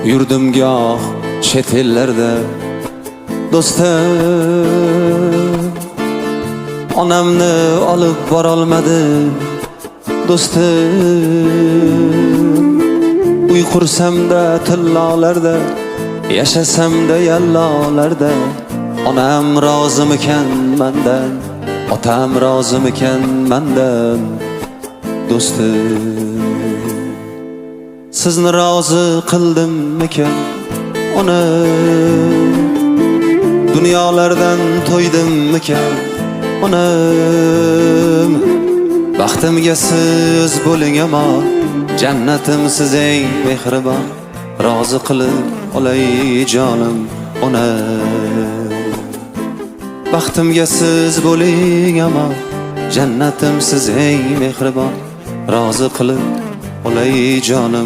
Yurdim goh chet ellarda do'stim, onamni olib borolmadi do'stim. Uy qursamda tillolarda, yashasamda yallolarda, onam rozimikan mendan, otam rozimikan mendan do'stim. Sizni rozi qildimmikan ona, dunyolardan to'ydimmikan onam. Baxtimga siz bo'ling amon, jannatim siz eng mehribon, rozi qilib olay jonim ona. Baxtimga siz bo'ling amon, jannatim siz eng mehribon, rozi qilib olay jonim.